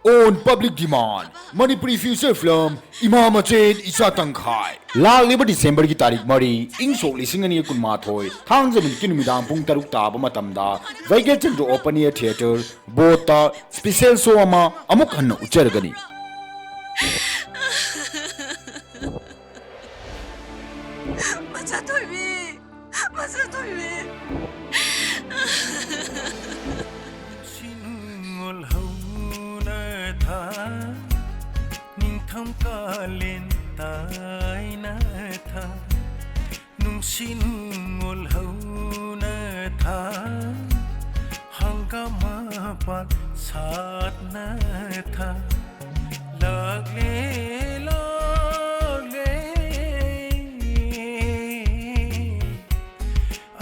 On public demand, Manipuri future film Imam Machin Isa Tangkhai. Lagliba December ki tarik mari, ing sok lising ani kun mathoi, thangja min kinumidang pung taruk taba matamda, Vaigat Chandra Open Air Theatre, Bota, special show ama amuk hanna uchargani. Kalen tai na tha nung sin ngol hau na tha hangama pat sat na tha lagle lagle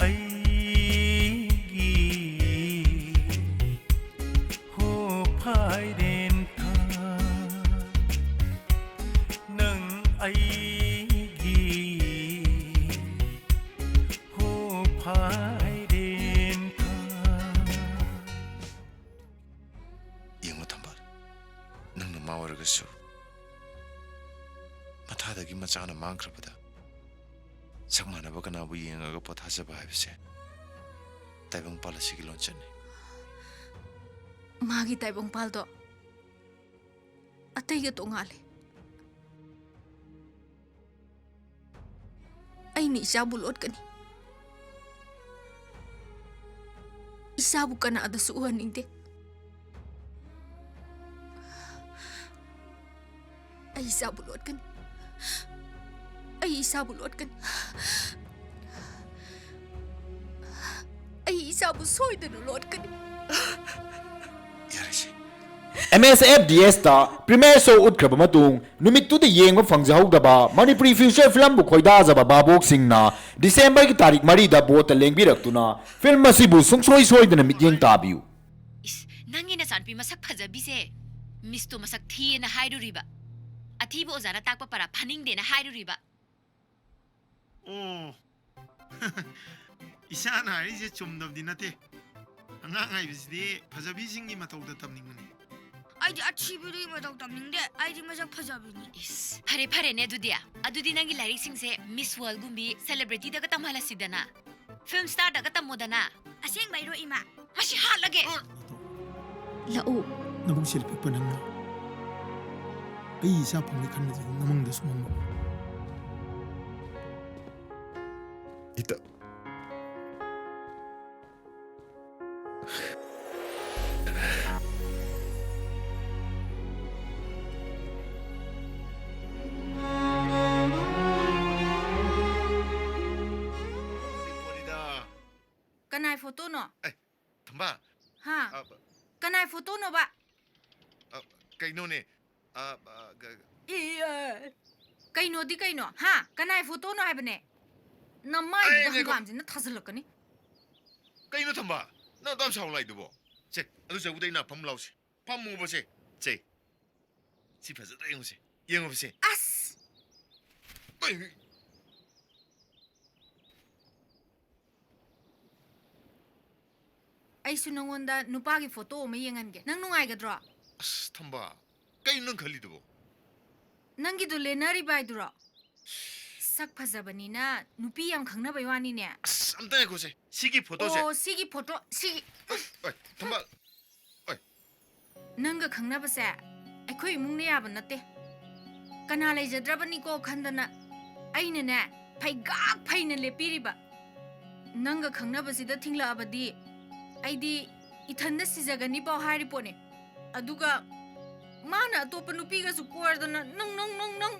ai gi ho phai den ai gi ho phai den tha yengo tambar nang na mawar ga su matha da gi macha na mang khrabada sakma na bagana bu yenga ga potha sa ba bise taibang policy gi launch ne magi taibang pal do atai ga tongale Aini isabu lot kani. Isabu kana ada suuhan inte. Ai isabu lot kani. Ai isabu lot kani. Ai isabu soidanu lot kani. yarese MSFDS ta premier show utkraba matung numit tu de yengba fangjahau daba Manipuri future film bu khoida jaba babok singna December ki tarik mari da bot lengbirak tuna film asibu sungsoi soidana mityeng tabiu Nangina sanpi masak phajabi se misto masak thi na hairuriba athibo ozana takpa para phaning de na hairuriba Oh Isana hari je chumdab dinate Angang ai bisdi phajabi singi matauda tamningani 아이디 아치비리 마다고 담는데 아이디 마작 파자비니 is phare phare ne dudia adudi nangi larik sing se miss world gumbi celebrity daga tamhala sidana film star daga tamodana 아생 바이로 이마 mashi halage Lau Nabung silpi pa nang ay isa pang ikan na din namang da sumama. ita Kanai foto no thamba ha kanai foto no ba kaino ne iya kaino di kaino ha kanai foto no haibane namai Ay, da neko. hangam jin thazalakani kaino thamba na dam saung lai dubo che adu se udai na pham lausi pham mu bo se che si phaja da yengo se as ai ai su nongonda nupa gi photo ma yengange nang nungai gadro as thamba kaino khali dubo nangi do lenari bai duro sak phajabani na nupi yam khangna bai wani ne as amta ko se sigi photo se o sigi photo sigi ai thamba nanga khangna ba se akhoi imung ne yaba nate kana lai jadrabani ko khandana aina ne phai gak phai na lepiriba nanga khangna ba sida thingla abadi aidi ithanda sijagani ba hari pone aduga mana topa nupi ga su kordana nang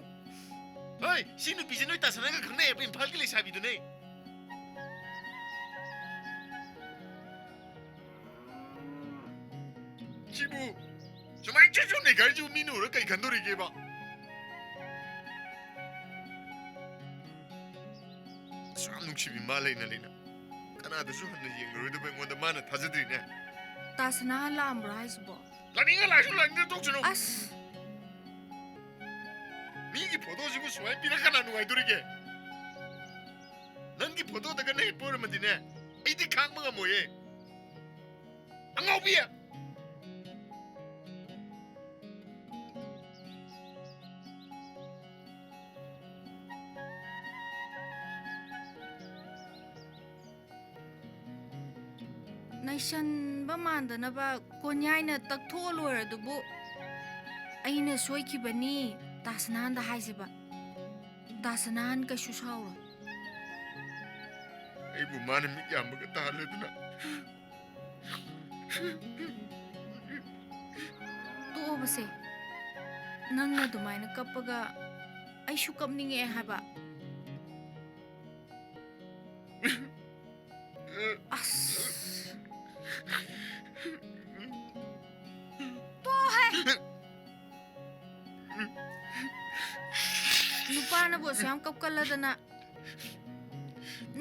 ai sinu bijenoi ta sananga khangne epin phal ki le sabi du ne chibu jomai chechu ne gai ju minu ro kai khandori ge ba sam nukshi bi malai na lena kana da su hanna yeng ro da ben wanda mana thajadri ne tasna lambra isbo laninga la su laninga tok chuno as 미기 포도지고 수와이 비라카나 누아이도리게 난기 포도다가 내 보르면 되네 이디 강마가 뭐예 안 오비야 ꯅꯩꯁꯟꯕ ꯃꯥꯟꯗꯅꯕ ꯀꯣꯟꯌꯥꯏꯅ ꯇꯛꯊꯣꯛꯑ ꯂꯣꯏꯔꯗꯨꯕꯨ ꯑꯩꯅ ꯁꯣꯏꯈꯤꯕꯅꯤ ꯗꯥꯁꯅꯥꯍꯟꯗ ꯍꯥꯏꯁꯦꯕ ꯗꯥꯁꯅꯥꯍꯟ ꯀꯩꯁꯨ ꯁꯥꯎꯔꯣꯏ ꯑꯩꯕꯨ ꯃꯥꯅ ꯃꯤꯠ ꯌꯥꯝꯕꯒ ꯇꯥꯍꯜꯂꯗꯨꯅ ꯇꯣꯛꯑꯕꯁꯦ ꯅꯪꯅ ꯑꯗꯨꯃꯥꯏꯅ ꯀꯞꯄꯒ ꯑꯩꯁꯨ ꯀꯞꯅꯤꯡꯉꯛꯑꯦ ꯍꯥꯏꯕ ꯑꯁ ꯅꯨꯄꯥꯅꯕꯨ ꯑꯁꯨꯌꯥꯝ ꯀꯞꯀꯜꯂꯗꯅ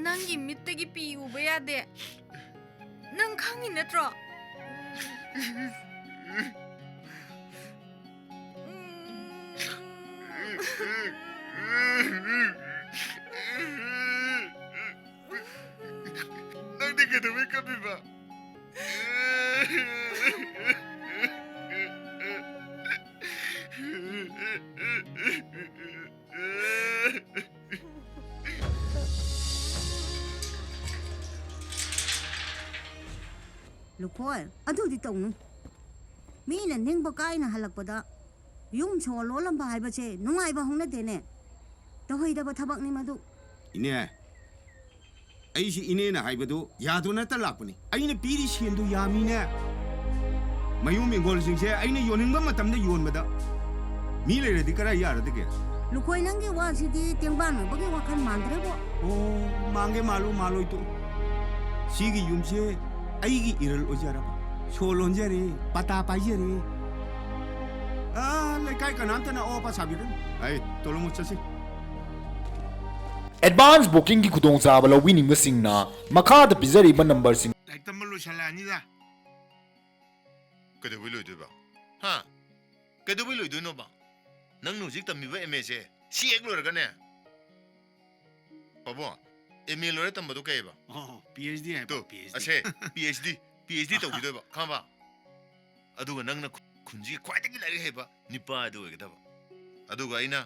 ꯅꯪꯒꯤ ꯃꯤꯠꯇꯒꯤ ꯄꯤ ꯎꯕ ꯌꯥꯗꯦ ꯅꯪ ꯈꯪꯉꯤ ꯅꯠꯇ꯭ꯔꯣ ꯅꯪꯗꯤ ꯀꯩꯗꯧꯕꯩ ꯀꯞꯄꯤꯕ ꯂꯨꯈꯣꯏ ꯑꯗꯨꯗꯤ ꯇꯧꯅꯨ ꯃꯤꯅ ꯅꯤꯡꯕ ꯀꯥꯏꯅ ꯍꯜꯂꯛꯄꯗ ꯌꯨꯝ ꯁꯣ ꯂꯣꯜꯂꯝꯕ ꯍꯥꯏꯕꯁꯦ ꯅꯨꯡꯉꯥꯏꯕ ꯍꯧꯅꯗꯦꯅꯦ ꯇꯧꯍꯩꯗꯕ ꯊꯕꯛꯅꯤ ꯃꯗꯨ ꯏꯅꯦ ꯑꯩꯁꯤ ꯏꯅꯦꯅ ꯍꯥꯏꯕꯗꯨ ꯌꯥꯗꯨꯅꯇ ꯂꯥꯛꯄꯅꯤ ꯑꯩꯅ ꯄꯤꯔꯤ ꯁꯦꯟꯗꯨ ꯌꯥꯝꯃꯤꯅꯦ ꯃꯌꯨꯝ ꯏꯪꯈꯣꯜꯁꯤꯡꯁꯦ ꯑꯩꯅ ꯌꯣꯟꯅꯤꯡꯕ ꯃꯇꯝꯗ ꯌꯣꯟꯕꯗ ꯃꯤ ꯂꯩꯔꯗꯤ ꯀꯔꯥꯏ ꯌꯥꯔꯗꯒꯦ ꯂꯨꯈꯣꯏ ꯅꯪꯒꯤ ꯋꯥꯁꯤꯗꯤ ꯇꯦꯡꯕꯥꯟ ꯑꯣꯏꯕꯒꯤ ꯋꯥꯈꯜ ꯃꯥꯟꯗ꯭ꯔꯦꯕꯣ ꯑꯣ ꯃꯥꯡꯒꯦ ꯃꯥꯜꯂꯣꯏ ꯇꯣ ꯁꯤꯒꯤ ꯌꯨꯝꯁꯦ ꯑꯩꯒꯤ ꯏꯔꯜ ꯑꯣꯏꯖꯔꯕ ꯁꯣ ꯂꯣꯟꯖꯔꯦ ꯄꯇꯥ ꯄꯥꯏꯖꯔꯦ ꯂꯩꯀꯥꯏ ꯀꯅꯥꯝꯇꯅ ꯑꯋꯥꯄꯥ ꯁꯥꯕꯤꯔꯅꯨ ꯑꯩ ꯇꯣꯂꯣꯃꯨ ꯆꯠꯁꯤ ꯑꯦꯗꯚꯥꯟꯁ ꯕꯨꯀꯤꯡꯒꯤ ꯈꯨꯗꯣꯡꯆꯥꯕ ꯂꯧꯕꯤꯅꯤꯡꯕꯁꯤꯡꯅ ꯃꯈꯥꯗ ꯄꯤꯖꯔꯤꯕ ꯅꯝꯕꯔꯁꯤꯡ ꯂꯥꯏꯔꯤꯛ ꯇꯝꯕ ꯂꯣꯏꯁꯜꯂꯛꯑꯅꯤꯗ ꯀꯩꯗꯧꯕꯩ ꯂꯣꯏꯗꯣꯏꯕ ꯍꯥ ꯀꯩꯗꯧꯕꯩ ꯂꯣꯏꯗꯣꯏꯅꯣꯕ ꯅꯪꯅ ꯍꯧꯖꯤꯛ ꯇꯝꯃꯤꯕ ꯑꯦꯝꯑꯦꯁꯦ ꯁꯤ ꯍꯦꯛ ꯂꯣꯏꯔꯒꯅꯦ ꯄꯥꯕꯣ ꯑꯦꯝꯑꯦ ꯂꯣꯏꯔ ꯇꯝꯕꯗꯣ ꯀꯩꯕ PhD ꯍꯥꯏꯕ ꯇꯣ PhD ꯑꯁꯦ PhD ꯇꯧꯈꯤꯗꯣꯏꯕ ꯈꯪꯕ ꯑꯗꯨꯒ ꯅꯪꯅ ꯈꯨꯟꯁꯤꯒꯤ ꯈ꯭ꯋꯥꯏꯗꯒꯤ ꯂꯥꯏꯔꯤꯛ ꯍꯩꯕ ꯅꯤꯄꯥ ꯑꯗꯨ ꯑꯣꯏꯒꯗꯕ ꯑꯗꯨꯒ ꯑꯩꯅ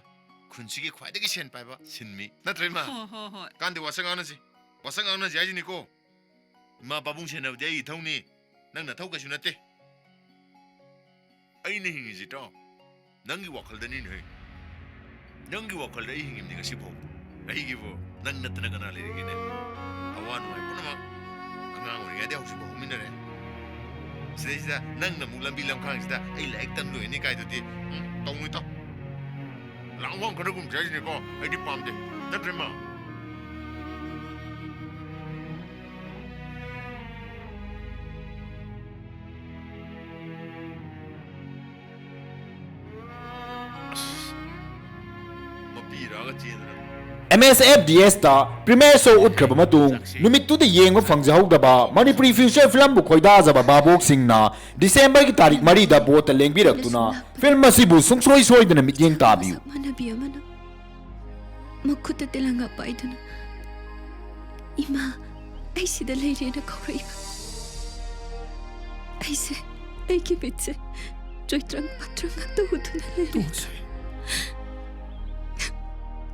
ꯈꯨꯟꯁꯤꯒꯤ ꯈ꯭ꯋꯥꯏꯗꯒꯤ ꯁꯦꯟ ꯄꯥꯏꯕ ꯁꯤꯟꯃꯤ ꯅꯠꯇ꯭ꯔ ꯏꯃꯥ ꯍꯣꯏ ꯀꯥꯟꯗꯦ ꯋꯥꯁꯛ ꯉꯥꯡꯅꯁꯤ ꯍꯥꯏꯁꯤꯅꯤꯀꯣ ꯏꯃꯥ ꯄꯥꯕꯨꯡ ꯁꯦꯟꯅꯕꯗꯤ ꯑꯩ ꯏꯊꯧꯅꯤ ꯅꯪ ꯅꯊꯧ ꯀꯩꯁꯨ ꯅꯠꯇꯦ ꯑꯩꯅ ꯍꯤꯡꯉꯤꯁꯤ ꯇꯥꯎ ꯅꯪꯒꯤ ꯋꯥꯈꯜꯗꯅꯤꯅꯦ ꯅꯪꯒꯤ ꯋꯥꯈꯜꯗ ꯑꯩ ꯍꯤꯡꯉꯤꯕꯅꯤ ꯉꯁꯤꯐꯥꯎ ꯑꯩꯒꯤꯕꯨ ꯅꯪ ꯅꯠꯇꯅ ꯀꯅꯥ ꯂꯩꯔꯤꯒꯦꯅꯦ ꯑꯋꯥ ꯅꯨꯡꯉꯥꯏ ꯄꯨꯝꯅꯃꯛ ꯑꯉꯥꯡ ꯑꯣꯏꯔꯤꯉꯩꯗ ꯍꯧꯖꯤꯛꯐꯥꯎ ꯍꯧꯃꯤꯟꯅꯔꯦ ꯁꯤꯗꯩꯁꯤꯗ ꯅꯪꯅ ꯑꯃꯨꯛ ꯂꯝꯕꯤ ꯂꯝꯈꯥꯡꯁꯤꯗ ꯑꯩ ꯂꯥꯏꯔꯤꯛ ꯇꯝ ꯂꯣꯏꯅꯤ ꯀꯥꯏꯗꯨꯗꯤ ꯇꯧꯅꯨ ꯇꯥꯎ ꯂꯥꯡꯐꯝ ꯈꯔꯒꯨꯝꯁꯦ ꯍꯥꯏꯁꯤꯅꯤꯀꯣ ꯑꯩꯗꯤ ꯄꯥꯝꯗꯦ ꯅꯠꯇ꯭ꯔꯦ ꯃꯥ ꯃꯄꯤꯔꯛꯑꯒ ꯆꯦꯟꯗꯅ MSFDSꯇ ꯄ꯭ꯔꯤꯃꯤꯌꯔ ꯁꯣ ꯎꯠꯈ꯭ꯔꯕ ꯃꯇꯨꯡ ꯅꯨꯃꯤꯠꯇꯨꯗ ꯌꯦꯡꯕ ꯐꯪꯖꯍꯧꯗꯕ ꯃꯅꯤꯄꯨꯔꯤ ꯐ꯭ꯌꯨꯆꯔ ꯐꯤꯂꯝꯕꯨ ꯈꯣꯏꯗꯥꯖꯕ ꯚꯥꯕꯣꯛꯁꯤꯡꯅ ꯗꯤꯁꯦꯝꯕꯔꯒꯤ ꯇꯥꯔꯤꯛ 4ꯗ ꯚꯣꯠꯇ ꯂꯦꯡꯕꯤꯔꯛꯇꯨꯅ ꯐꯤꯜꯝ ꯑꯁꯤꯕꯨ ꯁꯨꯡꯁꯣꯏ ꯁꯣꯏꯗꯅ ꯃꯤꯠꯌꯦꯡ ꯇꯥꯕꯤꯌꯨ ꯃꯥꯟꯅꯕꯤ ꯑꯃꯅ ꯃꯈꯨꯠꯇ ꯇꯦꯂꯪꯒꯥ ꯄꯥꯏꯗꯨꯅ ꯏꯃꯥ ꯑꯩ ꯁꯤꯗ ꯂꯩꯔꯦꯅ ꯀꯧꯔꯛꯏꯕ ꯑꯩꯁꯦ ꯑꯩꯒꯤ ꯃꯤꯠꯁꯦ ꯆꯣꯏꯇ꯭ꯔꯪ ꯄꯥꯇ꯭ꯔꯪ ꯉꯥꯛꯇ ꯎꯗꯨꯅ ꯂꯩꯔꯦ ꯇꯣꯛꯁꯦ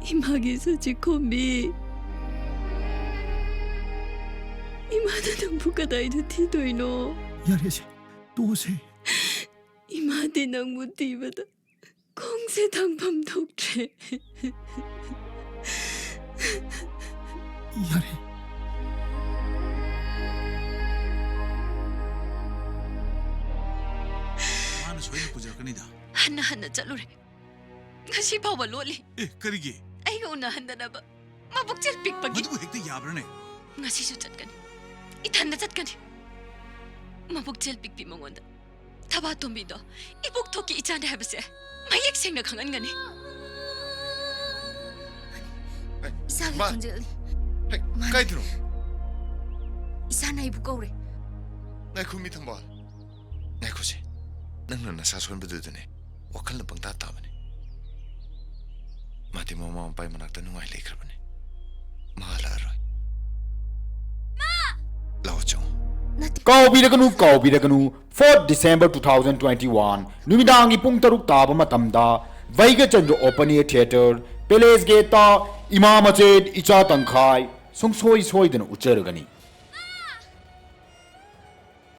이마기 수지콤비 이마는 낭부가 나이도 티도이노 야래세 또세 이마디 낭부 티바다 공세 당밤 독tre 야래 마나 소리 부자거니다 하나하나 잘로래 ngasi fawa loli 에 그러기 aiga unahandanaba mabukchil pikpagi मधु हेक्ते याब्रने ngasisu chatkani ithanda chatkani mabukchil pikpi mongonda thaba tombido ibuk thoki ichande habase mayek sengna khangangani 이사기 마. 존재리 까이드로 이사나 이부 거우래 나이코 미탄바 나이코지 낭나 나사 손부드드네 와칼나 방다 따마네 마디 마마 빠이 마낙다 누가이 레이크르바네 마라로이 마 라오죠 ꯀꯥꯎꯕꯤꯔꯒꯅꯨ 4 December 2021 ꯅꯨꯃꯤꯗꯥꯡꯒꯤ ꯄꯨꯡ 6 ꯇꯥꯕ ꯃꯇꯝꯗ Bhagyachandra open air theatre palace ꯒꯦꯠꯇ ꯏꯃꯥ ꯃꯆꯦꯠ ꯏꯆꯥ ꯇꯪꯈꯥꯏ ꯁꯨꯡꯁꯣꯏ ꯁꯣꯏꯗꯅ ꯎꯠꯆꯔꯒꯅꯤ